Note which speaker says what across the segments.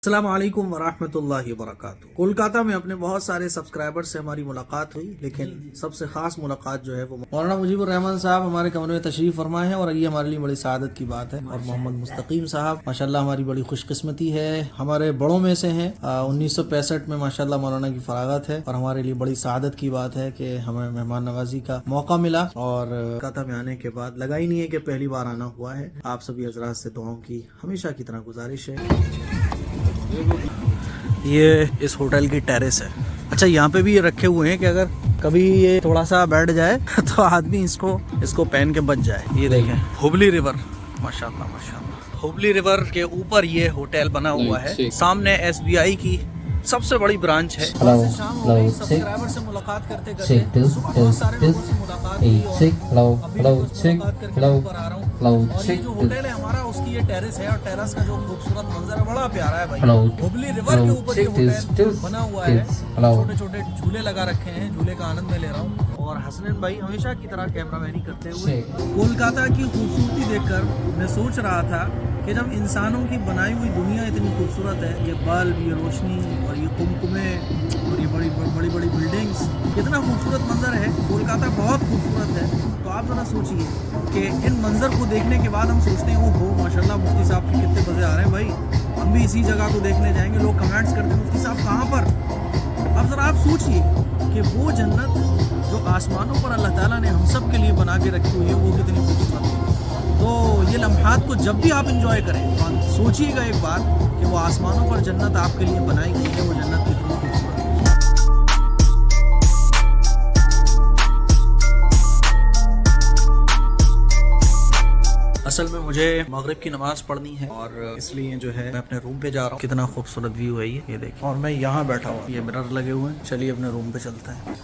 Speaker 1: अस्सलाम वालेकुम वरहमतुल्लाहि वबरकातुहू। कोलकाता में अपने बहुत सारे सब्सक्राइबर से हमारी मुलाकात हुई, लेकिन सबसे खास मुलाकात जो है वो मौलाना मुजीबुर रहमान साहब हमारे कमरे में तशरीफ फरमा है और ये हमारे लिए बड़ी सादत की बात है। और मोहम्मद मुस्तकीम साहब माशाल्लाह हमारी बड़ी खुशकिस्मती है, हमारे बड़ों में से हैं। 1965 में माशाल्लाह मौलाना की फरागत है और हमारे लिए बड़ी सादत की बात है कि हमें मेहमान नवाजी का मौका मिला। और कोलकाता में आने के बाद लगा ही नहीं है कि पहली बार आना हुआ है। आप सभी हजरात से दुआओं की हमेशा की तरह गुजारिश है। ये इस होटल की टेरेस है। अच्छा, यहाँ पे भी ये रखे हुए हैं कि अगर कभी ये थोड़ा सा बैठ जाए तो आदमी इसको पहन के बच जाए। ये देखें, हुबली रिवर, माशाल्लाह माशाल्लाह। हुबली रिवर के ऊपर ये होटल बना हुआ है, सामने SBI की सबसे बड़ी ब्रांच है। शाम हो गई, सब्सक्राइबर से मुलाकात करते करते सुबह बहुत सारे लोगों से मुलाकात हुई और अभी मुलाकात करके ऊपर आ रहा हूँ। और ये जो होटल है हमारा, उसकी ये टेरेस है और टेरेस का जो खूबसूरत मंजर है बड़ा प्यारा है भाई। हुबली रिवर के ऊपर ये होटल बना हुआ है, छोटे छोटे झूले लगा रखे हैं, झूले का आनंद मैं ले रहा हूँ। और हसनैन भाई हमेशा की तरह कैमरामैनी करते हुए कोलकाता की खूबसूरती देखकर मैं सोच रहा था कि जब इंसानों की बनाई हुई दुनिया इतनी खूबसूरत है, ये बल्ब, ये रोशनी और ये कुमकुमे और ये बड़ी बड़ी बड़ी बिल्डिंग्स, कितना खूबसूरत मंजर है। कोलकाता बहुत खूबसूरत है। तो आप ज़रा सोचिए कि इन मंजर को देखने के बाद हम सोचते हैं ओहो माशाल्लाह मुफ्ती साहब के कितने मज़े आ रहे हैं भाई, हम भी इसी जगह को देखने जाएंगे। लोग कमेंट्स करते हैं मुफ्ती साहब कहाँ पर। अब ज़रा आप सोचिए कि वो जन्नत जो आसमानों पर अल्लाह ताला ने हम सब के लिए बना के रखी हुई है, वो कितनी खूबसूरत है। तो ये लम्हात को जब भी आप इंजॉय करें तो सोचिएगा एक बार कि वो आसमानों पर जन्नत आपके लिए बनाई गई है, वो जन्नत कितनी खूबसूरत है। असल में मुझे मगरिब की नमाज पढ़नी है और इसलिए जो है मैं अपने रूम पे जा रहा हूँ। कितना खूबसूरत व्यू है ये देखिए। और मैं यहाँ बैठा हूँ, ये मिरर लगे हुए हैं। चलिए अपने रूम पे चलते हैं।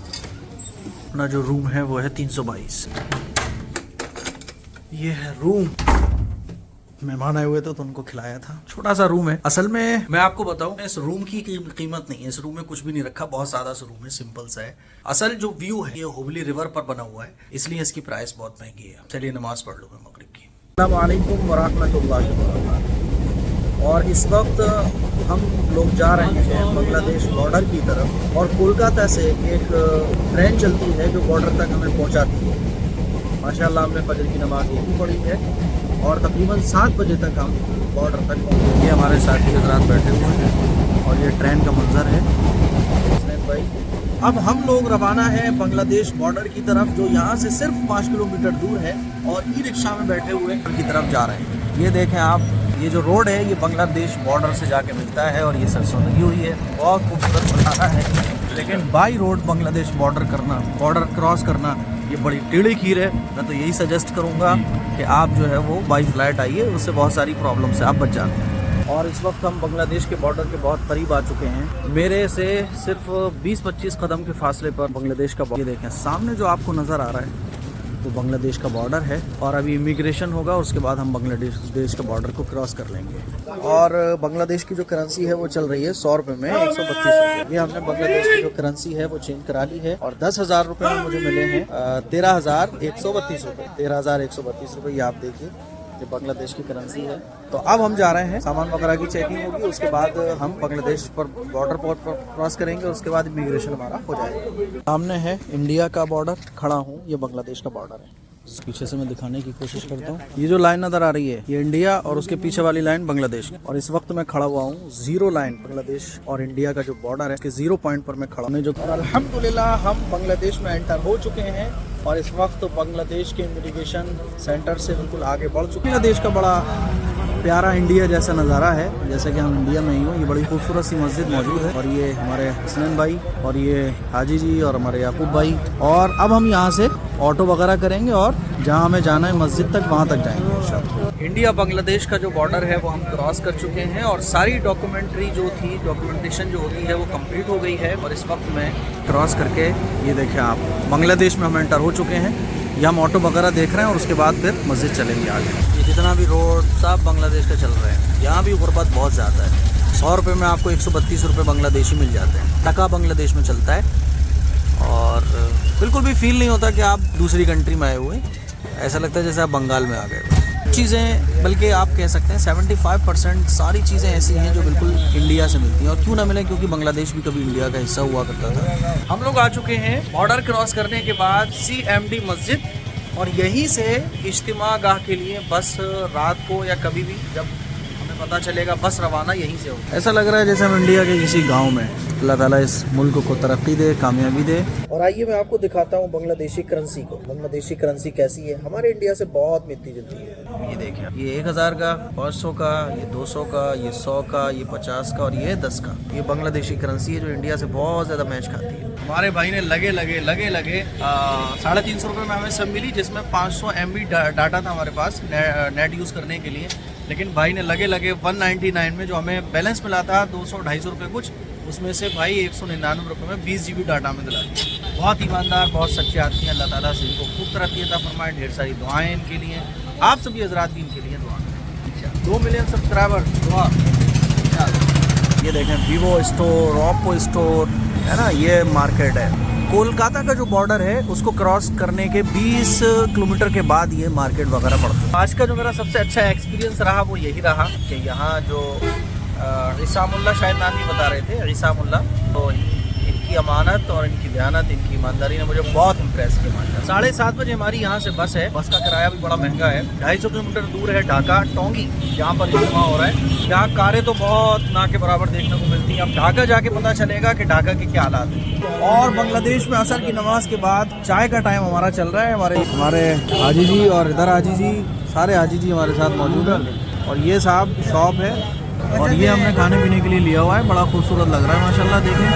Speaker 1: अपना जो रूम है वो है 322। ये है रूम। मेहमान आए हुए थे तो उनको खिलाया था। छोटा सा रूम है। असल में मैं आपको बताऊं, इस रूम की कीमत नहीं है, इस रूम में कुछ भी नहीं रखा, बहुत सादा सा रूम है, सिंपल सा है। असल जो व्यू है ये हुबली रिवर पर बना हुआ है, इसलिए इसकी प्राइस बहुत महंगी है। चलिए नमाज पढ़ लो मैं मगरिब की। अस्सलाम वालेकुम वरहमतुल्लाहि वबरकातुहू। और इस वक्त हम लोग जा रहे हैं बांग्लादेश बॉर्डर की तरफ और कोलकाता से एक ट्रेन चलती है जो बॉर्डर तक हमें पहुंचाती है। माशाल्लाह हमने फजर की नमाज यही पढ़ी है और तकरीबन 7 बजे तक हम बॉर्डर तक पहुँचे। ये हमारे साथी हज़रात बैठे हुए हैं और ये ट्रेन का मंजर है भाई। अब हम लोग रवाना है बांग्लादेश बॉर्डर की तरफ, जो यहाँ से सिर्फ 5 किलोमीटर दूर है, और ई रिक्शा में बैठे हुए की तरफ जा रहे हैं। ये देखें आप, ये जो रोड है ये बांग्लादेश बॉर्डर से जाके मिलता है और ये सरसों लगी हुई है, बहुत खूबसूरत बनाना है। लेकिन by road Bangladesh border cross करना ये बड़ी टेढ़ी खीर है। मैं तो यही सजेस्ट करूँगा कि आप जो है वो बाई फ्लाइट आइए, उससे बहुत सारी प्रॉब्लम से आप बच जाते हैं। और इस वक्त हम बांग्लादेश के बॉर्डर के बहुत करीब आ चुके हैं। मेरे से सिर्फ 20-25 कदम के फासले पर बांग्लादेश का बॉर्डर। ये देखें सामने जो आपको नज़र आ रहा है वो बांग्लादेश का बॉर्डर है और अभी इमिग्रेशन होगा, उसके बाद हम बांग्लादेश के बॉर्डर को क्रॉस कर लेंगे। और बांग्लादेश की जो करेंसी है वो चल रही है 100 रुपये में 132 रुपये। ये हमने बांग्लादेश की जो करेंसी है वो चेंज करा ली है और 10,000 रुपये में मुझे मिले हैं 13,132 रुपये। 13,132 रुपये ये आप देखिए, ये बांग्लादेश की करेंसी है। तो अब हम जा रहे हैं, सामान वगैरह की चेकिंग होगी, उसके बाद हम बांग्लादेश पर बॉर्डर पर क्रॉस करेंगे, उसके बाद इमिग्रेशन हमारा हो जाएगा। सामने है इंडिया का बॉर्डर, खड़ा हूँ, ये बांग्लादेश का बॉर्डर है। पीछे से मैं दिखाने की कोशिश करता हूँ। ये जो लाइन नजर आ रही है ये इंडिया और उसके पीछे वाली लाइन बांग्लादेश। और इस वक्त मैं खड़ा हुआ हूँ 0 लाइन, बांग्लादेश और इंडिया का जो बॉर्डर है इसके 0 पॉइंट पर मैं खड़ा हूँ। जो अल्हम्दुलिल्लाह हम बांग्लादेश में एंटर हो चुके हैं और इस वक्त बांग्लादेश के इमिग्रेशन सेंटर से बिल्कुल आगे बढ़ चुके हैं। बांग्लादेश का बड़ा प्यारा इंडिया जैसा नज़ारा है, जैसे कि हम इंडिया में ही हो। ये बड़ी खूबसूरत सी मस्जिद मौजूद है और ये हमारे हसनैन भाई और ये हाजी जी और हमारे याकूब भाई। और अब हम यहाँ से ऑटो वगैरह करेंगे और जहाँ हमें जाना है मस्जिद तक, वहाँ तक जाएंगे इंशाअल्लाह। इंडिया बांग्लादेश का जो बॉर्डर है वो हम क्रॉस कर चुके हैं और सारी डॉक्यूमेंटेशन जो होती है वो कंप्लीट हो गई है। और इस वक्त मैं क्रॉस करके, ये देखें आप, बांग्लादेश में हम एंटर हो चुके हैं। यहाँ हम ऑटो वगैरह देख रहे हैं और उसके बाद फिर मस्जिद चलेंगे आगे। ये जितना भी रोड सब बांग्लादेश का चल रहे हैं। यहाँ भी गुर्बत बहुत ज़्यादा है। 100 रुपये में आपको 132 रुपये बांग्लादेशी मिल जाते हैं। टका बांग्लादेश में चलता है और बिल्कुल भी फील नहीं होता कि आप दूसरी कंट्री में आए हुए, ऐसा लगता है जैसे आप बंगाल में आ गए। चीज़ें, बल्कि आप कह सकते हैं 75% सारी चीज़ें ऐसी हैं जो बिल्कुल इंडिया से मिलती हैं, और क्यों ना मिले, क्योंकि बांग्लादेश भी कभी इंडिया का हिस्सा हुआ करता था। हम लोग आ चुके हैं बॉर्डर क्रॉस करने के बाद CMD मस्जिद, और यहीं से इज्तिमा गाह के लिए बस रात को या कभी भी जब हमें पता चलेगा बस रवाना यहीं से होगा। ऐसा लग रहा है जैसे हम इंडिया के किसी गांव में। अल्लाह ताला इस मुल्क को तरक्की दे, कामयाबी दे। और आइए मैं आपको दिखाता हूँ बांग्लादेशी करेंसी को। बांग्लादेशी करेंसी कैसी है, हमारे इंडिया से बहुत मिलती जुलती है। ये देखिए, ये 1000 का, 500 का, ये 200 का, ये 100 का, ये 50 का और ये 10 का। ये बांग्लादेशी करेंसी है जो इंडिया से बहुत ज़्यादा मैच खाती है। हमारे भाई ने लगे 350 रुपये में हमें सब मिली, जिसमें 500 MB डाटा था हमारे पास नेट यूज़ करने के लिए। लेकिन भाई ने लगे 199 में जो हमें बैलेंस मिला था 200-250 रुपये कुछ, उसमें से भाई 199 रुपये में 20 GB डाटा में दिला दिया। बहुत ईमानदार, बहुत सच्चे आदमी हैं। अल्लाह ताला से इनको खूब तरक्की अता फरमाए। ढेर सारी दुआएं इनके लिए, आप सभी हजरात भी इनके लिए दुआ करें। 2 मिलियन सब्सक्राइबर दुआ। ये देखें, वीवो स्टोर, ओप्पो स्टोर है ना, ये मार्केट है। कोलकाता का जो बॉर्डर है उसको क्रॉस करने के 20 किलोमीटर के बाद ये मार्केट वगैरह पड़ता है। आज का जो मेरा सबसे अच्छा एक्सपीरियंस रहा वो यही रहा कि यहाँ जो ईसामुल्लाह, शायद नाम ही बता रहे थे, ईसामुल्लाह, तो इनकी अमानत और इनकी दयानत, इनकी ईमानदारी ने मुझे बहुत इम्प्रेस किया। 7:30 बजे हमारी यहाँ से बस है। बस का किराया भी बड़ा महंगा है। 250 किलोमीटर दूर है ढाका टोंगी, जहाँ पर इज्तिमा हो रहा है। यहाँ कारें तो बहुत ना के बराबर देखने को मिलती हैं। अब ढाका जाके पता चलेगा कि ढाका के क्या हालात हैं। और बांग्लादेश में असर की नमाज के बाद चाय का टाइम हमारा चल रहा है। हमारे हाजी जी और इधर हाजी जी, सारे हाजी जी हमारे साथ मौजूद हैं। और ये साहब शॉप है, और ये हमने खाने पीने के लिए लिया हुआ है। बड़ा खूबसूरत लग रहा है माशाल्लाह। देखें,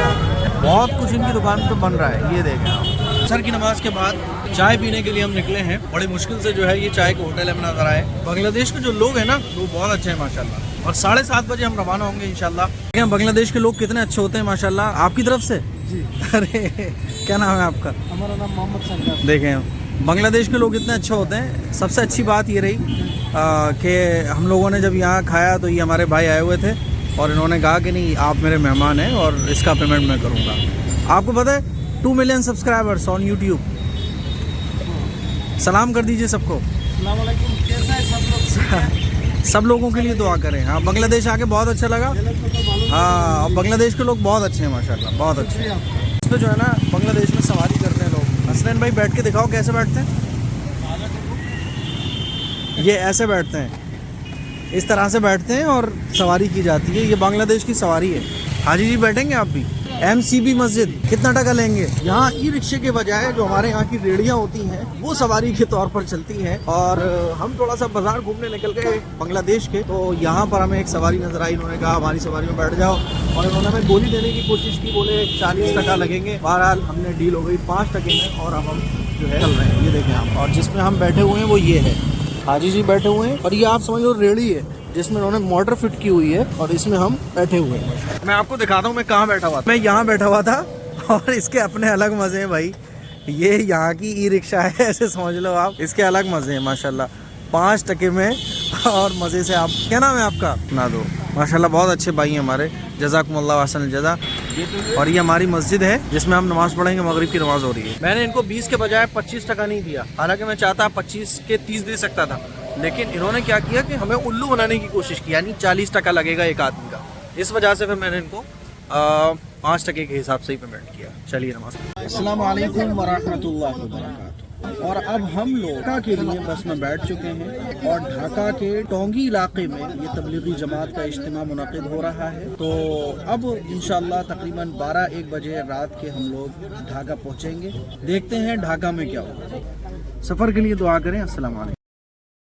Speaker 1: बहुत कुछ इनकी दुकान पे बन रहा है। ये देखें आप। असर की नमाज के बाद चाय पीने के लिए हम निकले हैं। बड़ी मुश्किल से जो है ये चाय के होटल में नजर आए। बांग्लादेश के जो लोग हैं ना वो बहुत अच्छे हैं माशाल्लाह। और 7:30 बजे हम रवाना होंगे इंशाल्लाह। देखें बांग्लादेश के लोग कितने अच्छे होते हैं माशाल्लाह। आपकी तरफ से जी। अरे क्या नाम है आपका? हमारा नाम मोहम्मद संकर। देखें बांग्लादेश के लोग इतने अच्छे होते हैं। सबसे अच्छी बात ये रही कि हम लोगों ने जब यहाँ खाया तो ये हमारे भाई आए हुए थे और इन्होंने कहा कि नहीं, आप मेरे मेहमान हैं और इसका पेमेंट मैं करूँगा। आपको पता है 2 मिलियन सब्सक्राइबर्स ऑन यूट्यूब। सलाम कर दीजिए सबको। कैसा है सब लोग? सब लोगों के लिए दुआ करें। हाँ, बांग्लादेश आके बहुत अच्छा लगा। हाँ, और बांग्लादेश के लोग बहुत अच्छे हैं माशाल्लाह, बहुत अच्छे हैं। इस पर जो है ना बांग्लादेश में सवारी करते हैं लोग। हसनैन भाई बैठ के दिखाओ कैसे बैठते हैं। ये ऐसे बैठते हैं, इस तरह से बैठते हैं और सवारी की जाती है। ये बांग्लादेश की सवारी है। हाजी जी बैठेंगे आप भी। MCB मस्जिद, कितना टका लेंगे? यहाँ ई रिक्शे के बजाय जो हमारे यहाँ की रेडियाँ होती हैं वो सवारी के तौर पर चलती हैं। और हम थोड़ा सा बाजार घूमने निकल गए बांग्लादेश के, तो यहाँ पर हमें एक सवारी नजर आई। इन्होंने कहा हमारी सवारी में बैठ जाओ, और इन्होंने हमें गोली देने की कोशिश की। बोले 40 टका लगेंगे। बहरहाल हमने डील हो गई 5 टके में, और अब हम जो है चल रहे हैं। ये देखें आप। और जिसमें हम बैठे हुए हैं वो ये है, हाजी जी बैठे हुए हैं। और ये आप समझ लो रेड़ी है जिसमें उन्होंने मोटर फिट की हुई है, और इसमें हम बैठे हुए हैं। मैं आपको दिखाता हूँ मैं कहाँ बैठा हुआ था। मैं यहाँ बैठा हुआ था, और इसके अपने अलग मज़े हैं भाई। ये यहाँ की ई रिक्शा है, ऐसे समझ लो आप। इसके अलग मज़े हैं माशाल्लाह। 5 टके में और मज़े से। आप क्या नाम है आपका? ना दो। माशाल्लाह बहुत अच्छे भाई हैं हमारे, जज़ाकुमुल्लाह अहसन जज़ा। और ये हमारी मस्जिद है जिसमें हम नमाज़ पढ़ेंगे। मगरिब की नमाज़ हो रही है। मैंने इनको 20 के बजाय 25 टका नहीं दिया, हालांकि मैं चाहता 25 के 30 दे सकता था। लेकिन इन्होंने क्या किया कि हमें उल्लू बनाने की कोशिश की, यानी 40 टका लगेगा एक आदमी का। इस वजह से फिर मैंने इनको 5 टके के हिसाब से ही पेमेंट किया। चलिए नमाज़। अस्सलाम वालेकुम वरहमतुल्लाहि वबरकातुहू। और अब हम लोग ढाका के लिए बस में बैठ चुके हैं, और ढाका के टोंगी इलाके में ये तबलीगी जमात का इज्तिमा मुनक़िद हो रहा है। तो अब इंशाअल्लाह तकरीबन 12-1 बजे रात के हम लोग ढाका पहुँचेंगे। देखते हैं ढाका में क्या होगा। सफ़र के लिए दुआ करें। अस्सलाम वालेकुम।